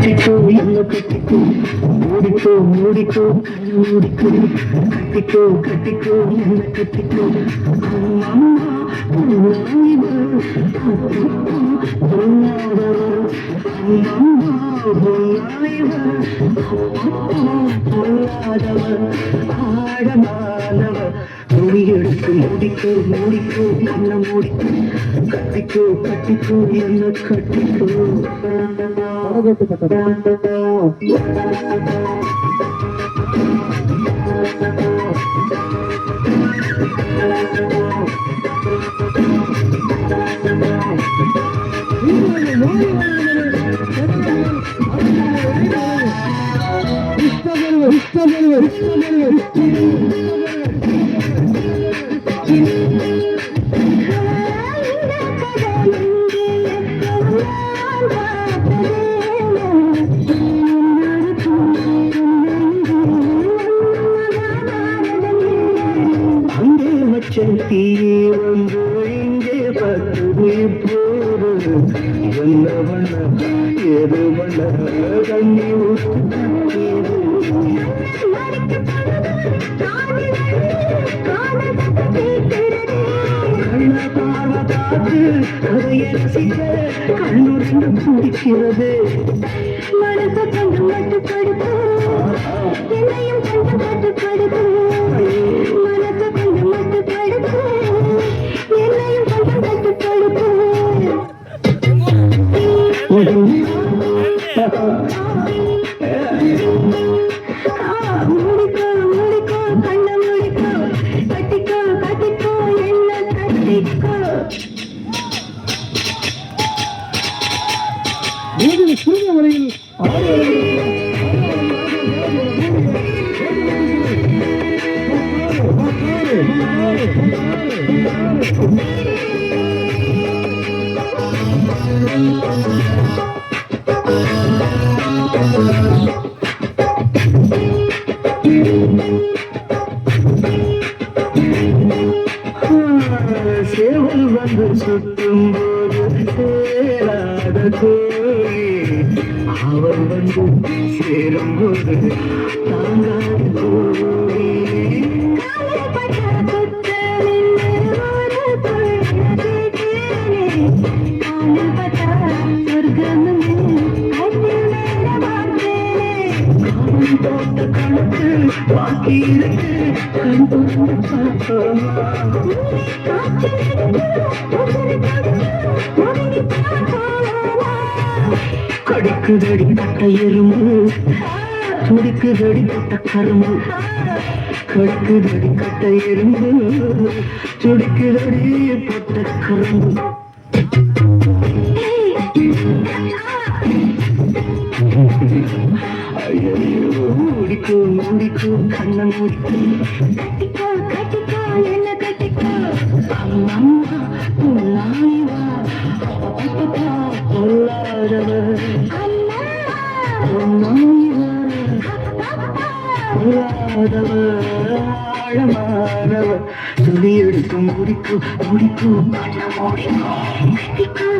கட்டிக்கோ என்ன கட்டிக்கோ மூடிக்கோ மூடிக்கோ மூடிக்கோ கட்டிக்கோ கட்டிக்கோ என்ன கட்டிக்கோ ஆழமானவர் துணி எடுத்து மூடிக்கோ மூடிக்கோ என்ன மூடிக்கோ கட்டிக்கோ கட்டிக்கோ என்ன கட்டிக்கோ தீயே வந்து இங்கே பத்து போது என்ன பண்ண ஏது பண்ண கண்ணி கதையை ரசிக்க கண்ணுடன் பிடிக்கிறது மனச கொஞ்சம் மட்டுப்படுத்து என்னையும் கொஞ்சம் மட்டுப்படுத்து மனச கொஞ்சம் மட்டுப்படுத்து என்னையும் கொஞ்சம் மட்டுப்படுத்து மூடிக்கோ மூடிக்கோ கண்ண மூடிக்கோ கட்டிக்கோ கட்டிக்கோ என்ன கட்டிக்கோ சுருங்க முறையில் சேவல் வந்து சுற்றும் போது சேராத கோழி அவள் வந்து சேரும் போது தாங்காத கோழி போட்ட கணக்கு பாக்கி இருக்கு கடிக்குதடி கட்ட எறும்பு துடிக்குதடி கட்ட கரும்பு கடிக்குதடி கட்ட எறும்பு துடிக்குதடி பொட்ட கரும்பு மூடிக்கோ மூடிக்கோ கண்ண மூடிக்கோ கட்டிக்கோ கட்டிக்கோ என்ன கட்டிக்கோ அம்மா பொல்லாதவ ஆழமானவ துணி எடுத்து முடிக்கோ முடிக்கோ கண்ண மூடிக்கோ கட்டிக்கோ